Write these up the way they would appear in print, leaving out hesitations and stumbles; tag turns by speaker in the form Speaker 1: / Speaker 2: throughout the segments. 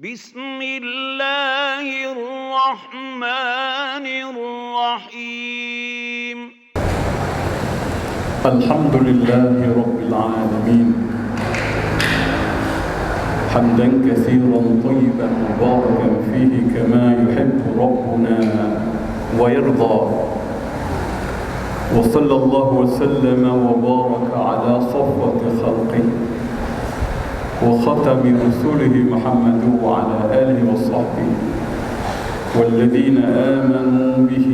Speaker 1: بسم الله الرحمن الرحيم
Speaker 2: الحمد لله رب العالمين حمدا كثيرا طيبا مباركا فيه كما يحب ربنا ويرضى وصلى الله وسلم وبارك على صفوة خلقه وختم رسوله محمد وعلى آله وصحبه والذين آمنوا به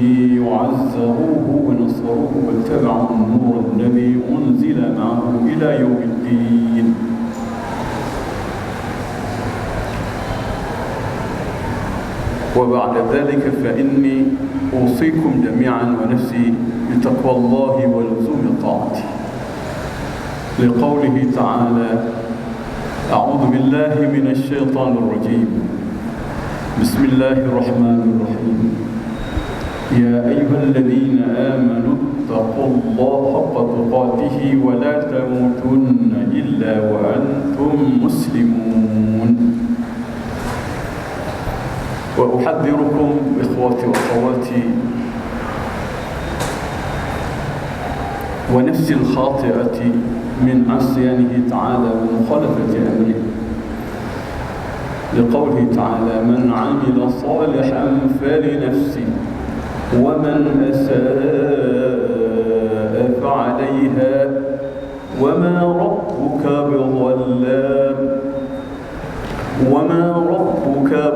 Speaker 2: وعزروه ونصروه واتبعوا النور الذي أنزل معه إلى يوم الدين. وبعد ذلك فإني أوصيكم جميعا ونفسي بتقوى الله ولزوم طاعته لقوله تعالى: أعوذ بالله من الشيطان الرجيم. بسم الله الرحمن الرحيم. يا أيها الذين آمنوا اتقوا الله حق تقاته ولا تموتن إلا وأنتم مسلمون. وأحذركم إخوتي وأخواتي ونفسي الخاطئة من عصيانه تعالى ومخالفة أمره لقوله تعالى: من عمل صالحا فلنفسه ومن أساء فعليها وما ربك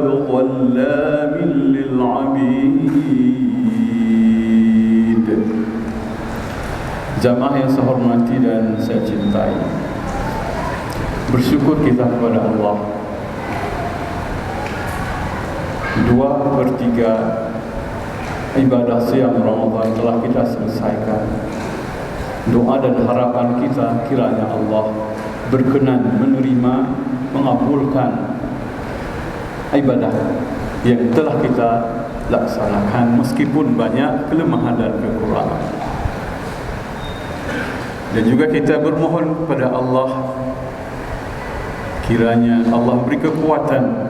Speaker 2: بظلام للعبيد. Jamaah yang saya hormati dan saya cintai, bersyukur kita kepada Allah. 2/3 ibadah siam Ramadan telah kita selesaikan. Doa dan harapan kita kiranya Allah berkenan menerima, mengabulkan ibadah yang telah kita laksanakan meskipun banyak kelemahan dan kekurangan. Dan juga kita bermohon kepada Allah kiranya Allah beri kekuatan,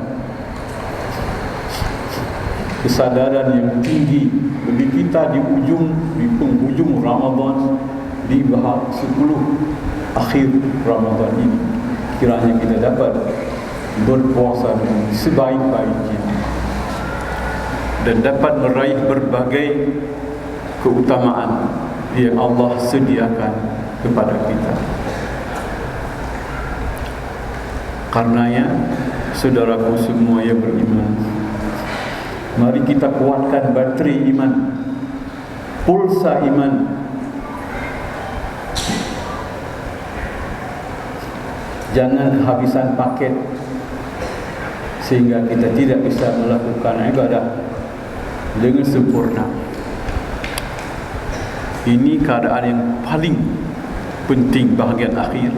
Speaker 2: kesadaran yang tinggi bagi kita di penghujung Ramadan, di bahag 10 akhir Ramadan ini. Kiranya kita dapat berpuasa dengan sebaik-baiknya dan dapat meraih berbagai keutamaan yang Allah sediakan kepada kita. Karenanya, saudaraku semua yang beriman, mari kita kuatkan bateri iman, pulsa iman. Jangan kehabisan paket sehingga kita tidak bisa melakukan ibadah dengan sempurna. Ini keadaan yang paling penting bahagian akhir.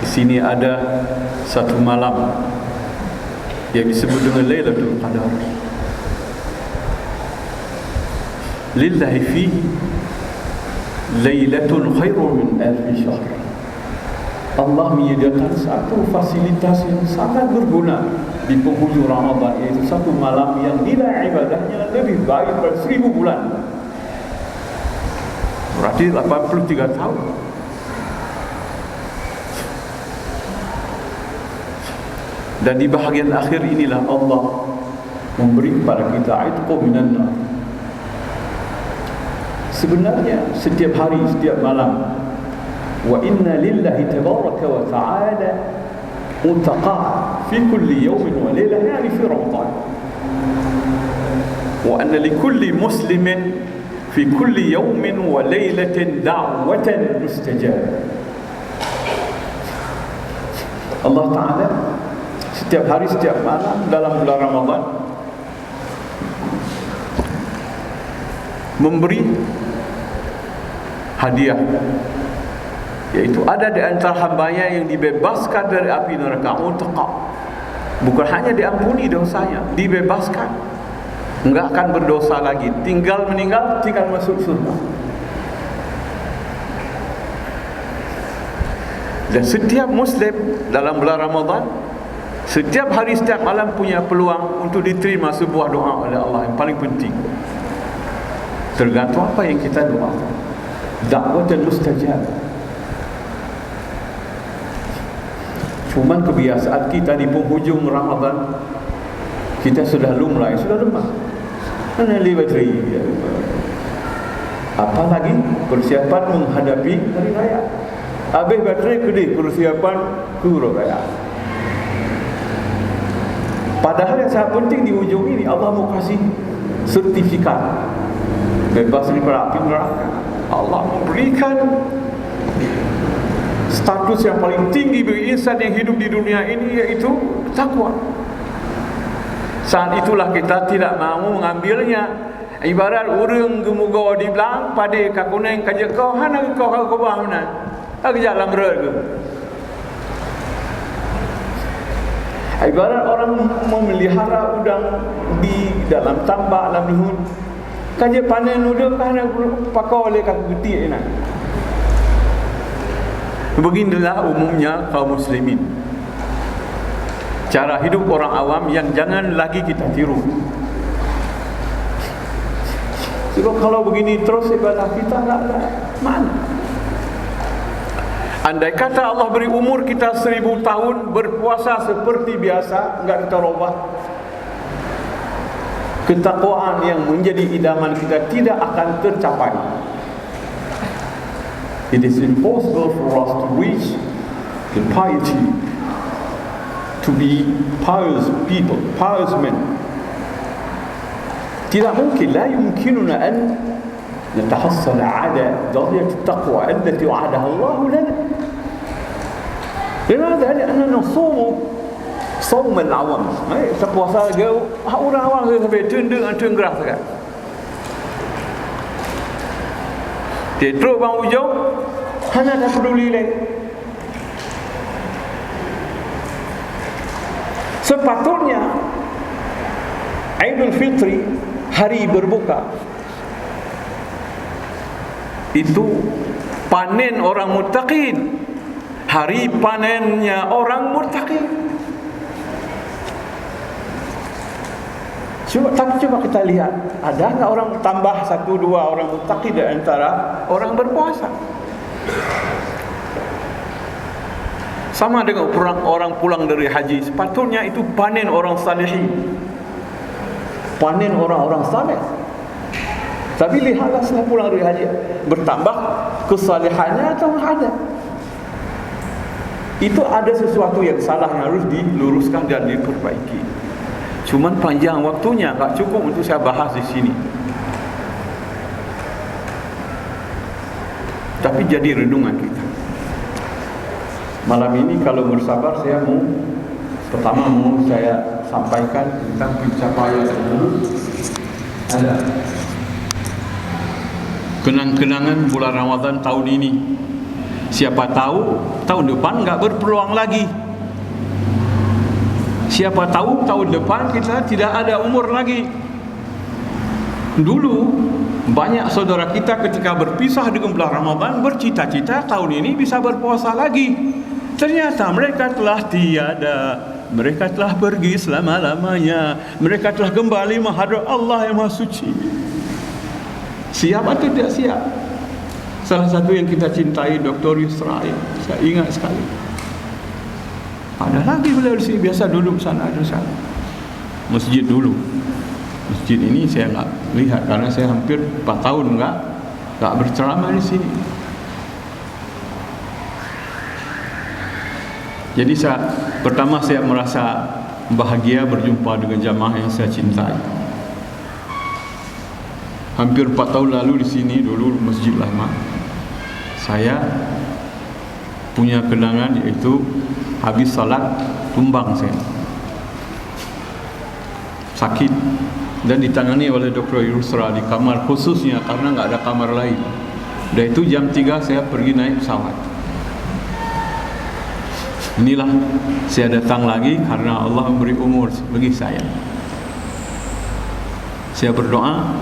Speaker 2: Di sini ada satu malam yang disebut dengan Lailatul Qadar. Lillahi fihi lailatun khairun min alfi syahr. Allah menyediakan satu fasilitas yang sangat berguna di penghujung Ramadan, iaitu satu malam yang nilai ibadahnya lebih baik daripada 1000 bulan. Berarti 83 tahun. Dan di bahagian akhir inilah Allah memberi kepada kita itqu minan nar. Sebenarnya setiap hari, setiap malam, wa inna lillahi tabaraka wa ta'ala utaqa fi kulli yawmin wa laylah, yani fi Ramadan. Wa anna li kulli muslimin fi kulli yawmin wa laylatin da'watan mustajabah. Allah Ta'ala setiap hari, setiap malam dalam bulan Ramadan memberi hadiah, yaitu ada di antara hambanya yang dibebaskan dari api neraka, utaqa. Bukan hanya diampuni dosanya, dibebaskan, enggak akan berdosa lagi, tinggal meninggal, tinggal masuk surga. Dan setiap Muslim dalam bulan Ramadan Setiap hari, setiap malam punya peluang untuk diterima sebuah doa oleh Allah yang paling penting. Tergantung apa yang kita doakan. Da'watan mustajab. Cuman kebiasaan kita di penghujung Ramadan, kita sudah lumrah, sudah lemah. Mana bateri? Apalagi persiapan menghadapi hari raya. Habis bateri kedih persiapan Hari Raya. Padahal yang sangat penting di ujung ini, Allah mau kasih sertifikat bebas daripada api neraka. Allah memberikan status yang paling tinggi bagi insan yang hidup di dunia ini, yaitu takwa. Saat itulah kita tidak mahu mengambilnya. Ibarat orang gemugo di belang pada kakuneng kajak kau hana kau bah mana. Aku jalan berke. Ibarat orang memelihara udang di dalam tambak dalam lihun. Kajak panen udang hana pakau oleh kaku getik nak. Beginilah umumnya kaum muslimin. Cara hidup orang awam yang jangan lagi kita tiru. Sebab kalau begini terus ibadah kita tak ada mana. Andai kata Allah beri umur kita 1000 tahun berpuasa seperti biasa, enggak kita robah, ketakwaan yang menjadi idaman kita tidak akan tercapai. It is impossible for us to reach the piety, to be pious people, pious men. Tidak mungkin, la yumkinuna an natahassal ala darajat at-taqwa allati wa'adaha Allah lana. Limadha? Lianna nasumu صوم العوام. Tak puasa jauh, orang awam sampai tunduk gerah sangat. Dia terus bang ujung, hanya tak peduli lagi. Sepatutnya Aidul Fitri, hari berbuka, itu panen orang muttaqin, hari panennya orang muttaqin. Coba kita lihat, ada enggak orang tambah 1-2 orang muttaqin di antara orang berpuasa? Sama dengan orang pulang dari haji, sepatutnya itu panen orang salihin, panen orang-orang saleh. Tapi lihatlah setelah pulang dari haji, bertambah kesalehannya atau ada? Itu ada sesuatu yang salah yang harus diluruskan dan diperbaiki. Cuman panjang waktunya, tak cukup untuk saya bahas di sini. Tapi jadi renungan kita. Malam ini kalau bersabar, saya pertama saya sampaikan tentang pencapaian ada kenang-kenangan bulan Ramadan tahun ini. Siapa tahu tahun depan enggak berpeluang lagi. Siapa tahu tahun depan kita tidak ada umur lagi. Dulu banyak saudara kita ketika berpisah dengan bulan Ramadan bercita-cita tahun ini bisa berpuasa lagi. Ternyata mereka telah tiada, mereka telah pergi selama-lamanya, mereka telah kembali menghadap Allah yang Maha Suci. Siap atau tidak siap? Salah satu yang kita cintai, Dr. Yusra, saya ingat sekali. Ada lagi beliau di sini, biasa duduk sana ada sana. Masjid dulu. Masjid ini saya enggak lihat karena saya hampir 4 tahun enggak berceramah di sini. Jadi pertama saya merasa bahagia berjumpa dengan jamaah yang saya cintai. Hampir 4 tahun lalu di sini dulu Masjid Lama. Saya punya kenangan yaitu habis salat tumbang saya, sakit, dan ditangani oleh Dr. Yusra di kamar khususnya karena enggak ada kamar lain. Dan itu jam 3 saya pergi naik pesawat. Inilah saya datang lagi karena Allah memberi umur bagi saya. Saya berdoa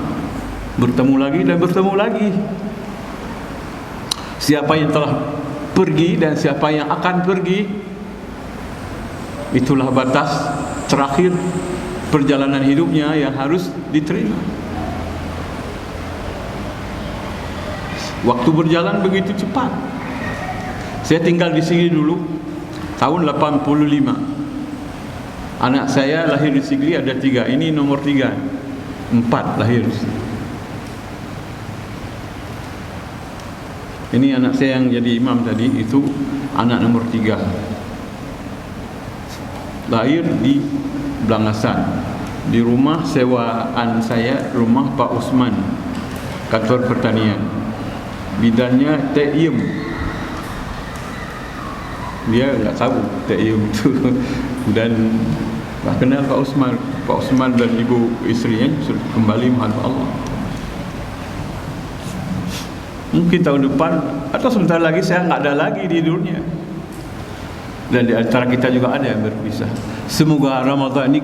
Speaker 2: bertemu lagi dan bertemu lagi. Siapa yang telah pergi dan siapa yang akan pergi, Itulah batas terakhir perjalanan hidupnya yang harus diterima. Waktu berjalan begitu cepat. Saya tinggal di sini dulu tahun 85. Anak saya lahir di Sigli ada 3. Ini nomor 3. 4 lahir. Ini anak saya yang jadi imam tadi, itu anak nomor 3. Lahir di Belangasan, di rumah sewaan saya, rumah Pak Usman, kantor pertanian. Bidannya Tek Iem. Dia enggak tahu Tek Iem itu. Dan tak kenal Pak Usman. Pak Usman dan ibu isterinya kembali menghadap Allah. Mungkin tahun depan atau sebentar lagi saya enggak ada lagi di dunia. Dan di antara kita juga ada yang berpisah. Semoga Ramadan ini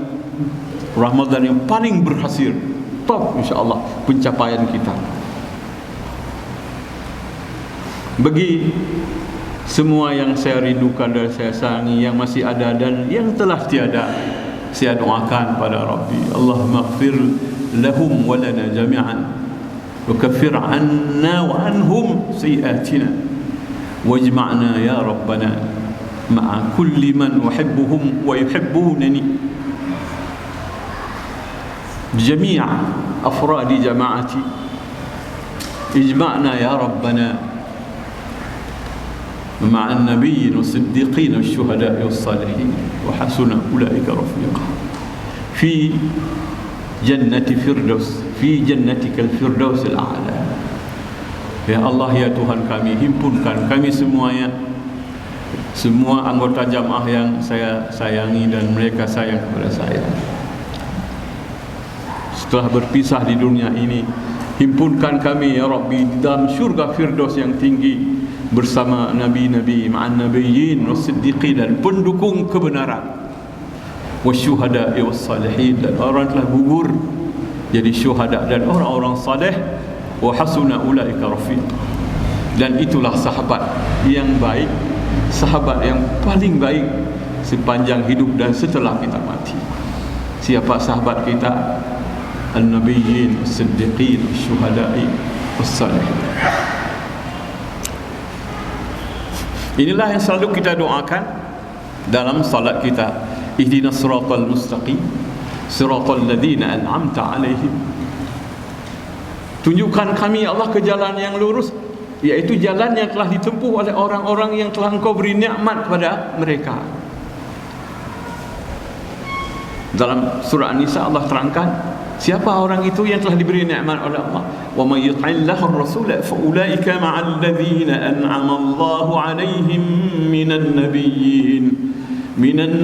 Speaker 2: Ramadan yang paling berhasil, top insya-Allah pencapaian kita. Bagi semua yang saya rindukan dan saya sayangi, yang masih ada dan yang telah tiada, saya doakan pada Rabbi, Allahumma ighfir lahum wa lana jami'an wa kaffir 'anna wa anhum sayi'atina wajma'na ya Rabbana ma'a kulli man uhibbuhum wa yuhibbunani jami'a afradi jama'ati ijma'na ya Rabbana مع النبيين والصديقين والشهداء والصالحين وحسن أولئك رفيقا في جنة فردوس في جنتك الفردوس الأعلى. Ya Allah, ya Tuhan kami, himpunkan kami semuanya, semua anggota jamaah yang saya sayangi dan mereka sayang kepada saya. Setelah berpisah di dunia ini, himpunkan kami ya Rabbi di dalam syurga Firdaus yang tinggi bersama nabi-nabi, ma'an nabiyyin was-siddiqin, dan pendukung kebenaran, wasyuhada was-salihin, dan orang telah gugur jadi syuhada dan orang-orang saleh, wa hasuna ulaika rafiq. Dan itulah sahabat yang baik, sahabat yang paling baik sepanjang hidup dan setelah kita mati. Siapa sahabat kita? An-nabiyyin, as-siddiqin, wasyuhada'i was-salihin. Inilah yang selalu kita doakan dalam salat kita. Ihdinas siratal mustaqim, siratal ladzina an'amta 'alaihim. Tunjukkan kami ya Allah ke jalan yang lurus, yaitu jalan yang telah ditempuh oleh orang-orang yang telah Engkau beri nikmat kepada mereka. Dalam surah An-Nisa Allah terangkan siapa orang itu yang telah diberi nikmat oleh Allah. Wa may yuti'illahu ar-rasul fa ulaika ma'al ladzina an'ama Allahu 'alaihim minan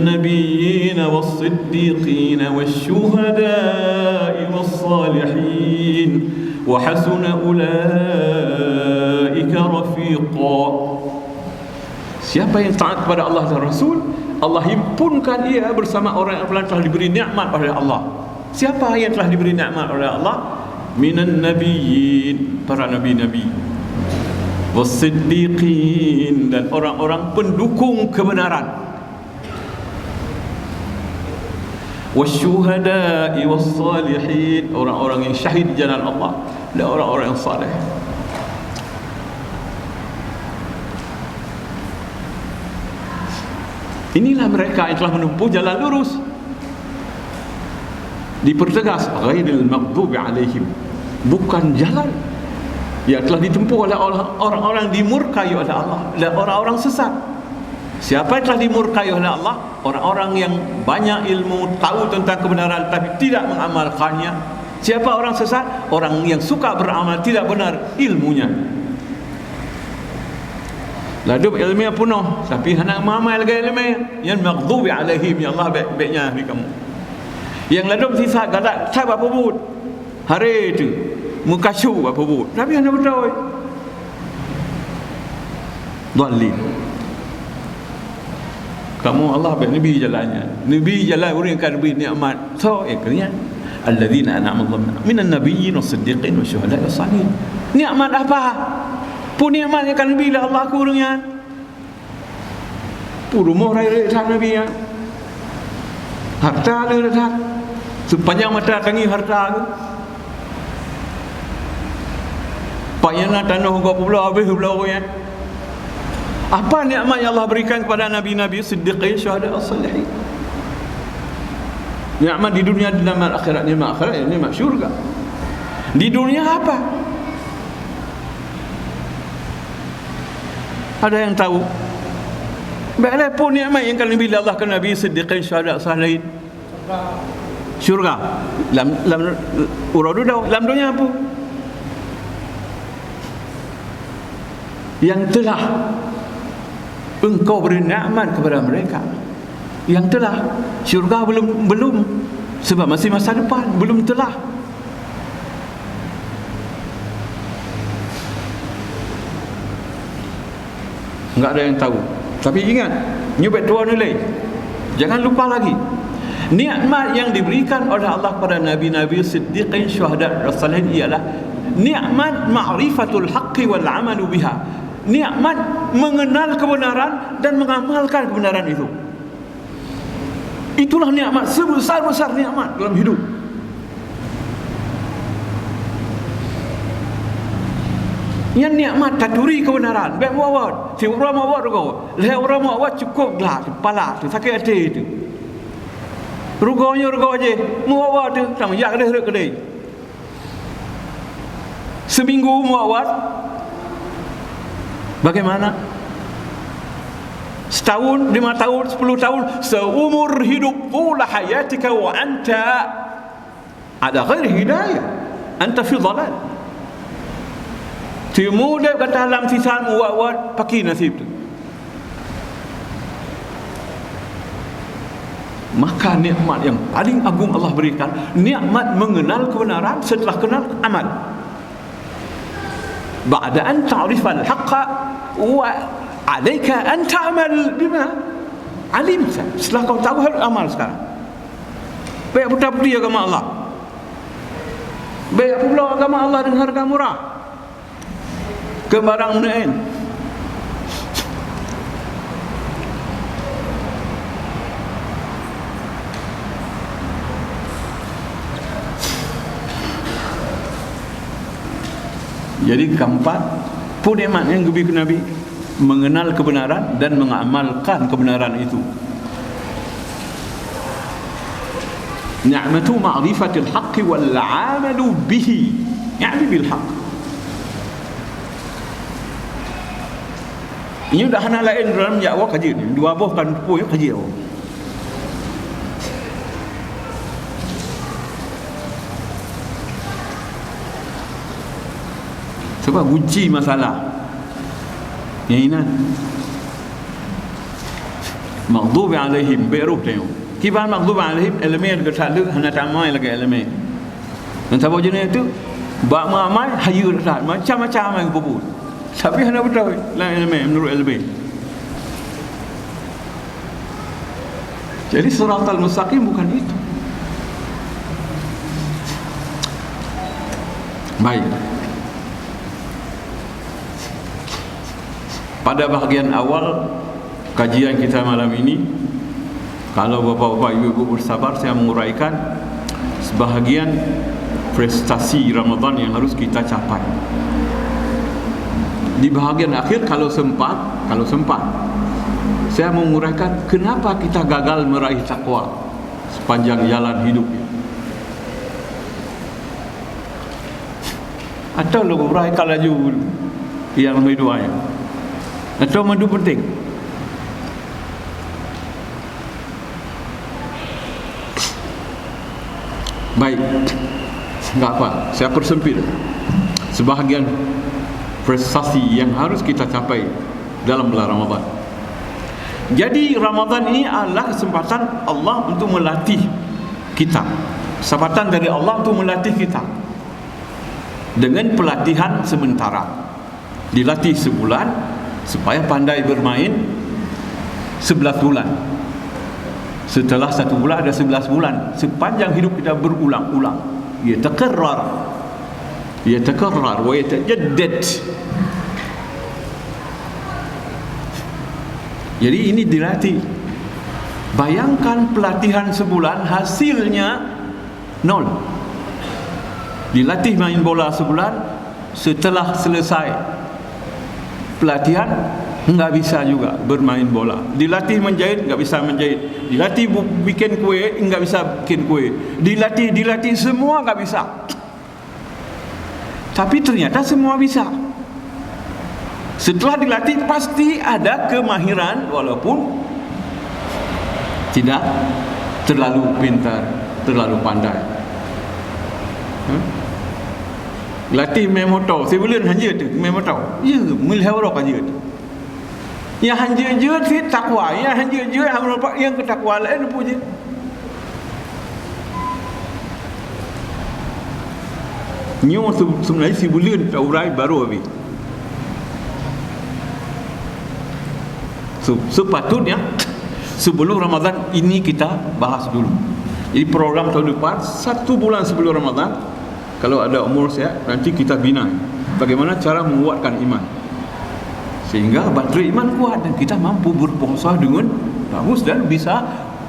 Speaker 2: nabiyyin was-siddiqin wasyuhada'i was-salihin wa hasuna ulaika rafiqa. Siapa yang taat kepada Allah dan Rasul, Allah himpunkan ia bersama orang yang telah diberi nikmat oleh Allah. Siapa yang telah diberi nikmat oleh Allah? Minan nabiyyin, para nabi-nabi, was-siddiqin, dan orang-orang pendukung kebenaran, wasyuhada'i was-salihin, orang-orang yang syahid di jalan Allah, dan orang-orang yang saleh. Inilah mereka yang telah menempuh jalan lurus. Dipertegas ghairil maghdubi alaihim, bukan jalan yang telah ditempuh oleh orang-orang dimurkai oleh Allah dan orang-orang sesat. Siapa yang telah dimurkai oleh Allah? Orang-orang yang banyak ilmu, tahu tentang kebenaran tapi tidak mengamalkannya. Siapa orang sesat? Orang yang suka beramal tidak benar ilmunya. Ladub ilmiah penuh tapi hendak mengamal lagi ilmiah. Yang maghdubi alaihim, ya Allah baik-baiknya di kamu. Yang ladum sisa galak tak apa buat hari itu muka syu apa buat tapi anda betul dalil kamu Allah baik nabi jalannya, nabi jalan orang yang nabi nikmat so akhirnya alladzina an'ama Allahu minan nabiyyin was-siddiqin wasyuhada'i was-salihin. Nikmat apa pun nikmat yang kan nabi Allah kurangnya pun rumah raya nabi ya Harta dia dah. Sepanjang mata tangi harta tu. Payana tanah kau pula habis pula orang. Apa nikmat yang Allah berikan kepada nabi-nabi, siddiqin, syuhada, as-salihin? Nikmat di dunia dan nikmat akhirat. Nikmat akhirat, nikmat syurga. Di dunia apa? Ada yang tahu? Baiklah pun nikmat yang kali bila Allah ke nabi, siddiqin, syuhada, as-salihin. Syurga. Lam uradu dah. Lam dunia apa? Yang telah engkau beri nikmat kepada mereka, yang telah. Syurga belum sebab masih masa depan, belum telah. Enggak ada yang tahu. Tapi ingat, nyubit dua nilai, jangan lupa lagi nikmat yang diberikan oleh Allah kepada nabi-nabi, siddiqin, syuhada, salihin ialah nikmat ma'rifatul haqqi wal amalu biha. Nikmat mengenal kebenaran dan mengamalkan kebenaran itu. Itulah nikmat, sebesar-besar nikmat dalam hidup. Yang nikmat taturi kebenaran, baik muawad, si orang muawad kau, leh orang muawad cukup lah kepala tu, sakit hati tu. Rugonya rugo aje, muawad tu sama yak dah kedai. Seminggu muawad bagaimana? Setahun, 5 tahun, 10 tahun, seumur hidup pula hayatika wa anta ada ghairi hidayah, anta fi dhalal. Timu dia kata dalam sisa muawad pakai nasib tu. Maka nikmat yang paling agung Allah berikan, nikmat mengenal kebenaran setelah kenal amal. Ba'da an ta'rifal haqqa wa 'alaika an ta'mal bima 'alimta. Setelah kau tahu harus amal sekarang. Baik putih agama Allah. Baik pula agama Allah dengan harga murah. Ke barang lain. Jadi keempat, pun nikmat yang diberi ke Nabi, mengenal kebenaran dan mengamalkan kebenaran itu. Ni'matu ma'rifatil haqqi wal 'amalu bihi, yani bil haqq. Ini dah hana lain dalam Jawa kaji ni, dua buah kan pun kaji awak. Sebab uji masalah yang ini maghdubi alaihim beruh tengok kiban maghdubi alaihim elemen ke satu hana tamai lagi elemen dan sebab jenis itu bak mamai hayu dah macam-macam yang berbut tapi hana betul lah elemen menurut elemen. Jadi siratal mustaqim bukan itu. Baik, pada bahagian awal kajian kita malam ini, kalau bapak-bapak, ibu-ibu bersabar, saya menguraikan sebahagian prestasi Ramadan yang harus kita capai. Di bahagian akhir kalau sempat, saya menguraikan kenapa kita gagal meraih takwa sepanjang jalan hidup. Atau lu uraikan laju yang lebih dua ya. Atau madu penting. Baik, enggak apa, saya persempit sebahagian prestasi yang harus kita capai dalam bulan Ramadan. Jadi Ramadan ini adalah kesempatan Allah untuk melatih kita, kesempatan dari Allah untuk melatih kita dengan pelatihan sementara. Dilatih sebulan supaya pandai bermain 11 bulan. Setelah 1 bulan ada 11 bulan. Sepanjang hidup kita berulang-ulang. Yatakarrar wa yatajaddad. Jadi ini dilatih Bayangkan pelatihan sebulan hasilnya nol. Dilatih main bola sebulan, setelah selesai pelatihan enggak bisa juga bermain bola. Dilatih menjahit enggak bisa menjahit. Dilatih bikin kue enggak bisa bikin kue. Dilatih semua enggak bisa. Tapi ternyata semua bisa. Setelah dilatih pasti ada kemahiran walaupun tidak terlalu pintar, terlalu pandai. Latih main motor, sebulan hanya tu main motor. Ya, melihara aja tu. Yang hanya je takwa, yang hanya je yang ketakwa lain punya. Nyo sebenarnya sebulan taurai baru habis. Sepatutnya sebelum Ramadan ini kita bahas dulu. Jadi program tahun depan 1 bulan sebelum Ramadan, kalau ada umur saya nanti kita bina bagaimana cara menguatkan iman sehingga baterai iman kuat dan kita mampu berpuasa dengan bagus dan bisa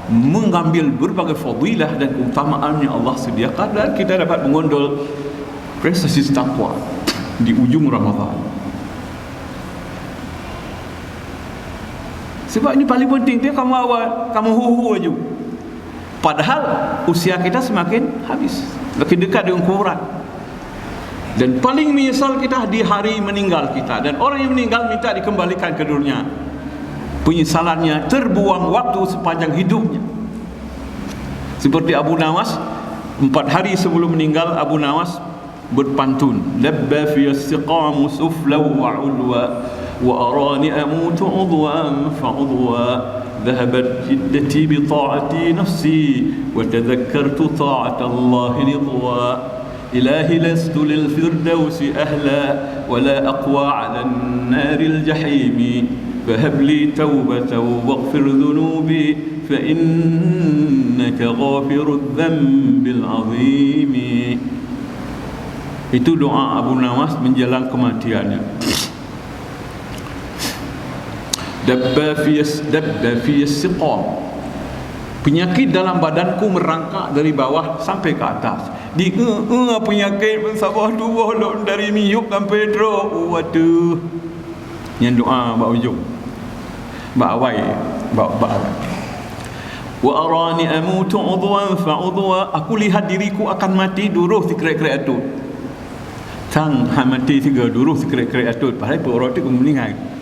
Speaker 2: mengambil berbagai fadilah dan keutamaan yang Allah sediakan dan kita dapat mengondol prestasi takwa di ujung Ramadan. Sebab ini paling penting dia kamu awal, kamu huhu aja. Padahal usia kita semakin habis, makin dekat dengan kuburan. Dan paling menyesal kita di hari meninggal kita. Dan orang yang meninggal minta dikembalikan ke dunia. Penyesalannya terbuang waktu sepanjang hidupnya. Seperti Abu Nawas, 4 hari sebelum meninggal Abu Nawas berpantun. Labba fi as-siqam sufla wa ulwa wa arani amutu udwan fa udwa ذهبت جدتي بطاعتي نفسي وتذكرت طاعة الله رضوا إلهي لست للفردوس أهلا ولا أقوى على النار الجحيم فهب لي توبة واغفر ذنوبي فإنك غافر الذنب العظيم. Itu doa Abu Nawas menjelang kematiannya. Dabba fi as-siqam. Penyakit dalam badanku merangkak dari bawah sampai ke atas. Di penyakit sabah dua lok dari miyuk sampai dro. Waduh. Yang doa ba ujung. Ba awai, ba. Wa arani amutu udwan fa udwa. Aku lihat diriku akan mati duruh sikret-sikret atut. Tang mati tiga duruh sikret-sikret atut. Padahal orang tu meninggal.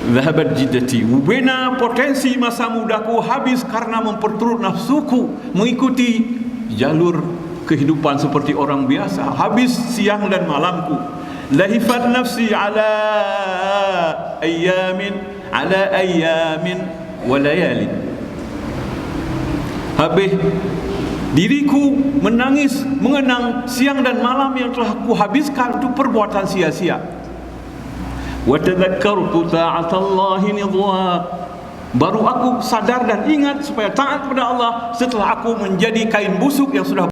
Speaker 2: Zahabat jiddati, wubena potensi masa mudaku habis karena memperturut nafsuku mengikuti jalur kehidupan seperti orang biasa. Habis siang dan malamku. Lahifat nafsi ala ayamin wa layalin. Habis diriku menangis mengenang siang dan malam yang telah ku habiskan untuk perbuatan sia-sia. Wa tadhakkartu ta'atallahi nidwa. Baru aku sadar dan ingat supaya taat kepada Allah setelah aku menjadi kain busuk yang sudah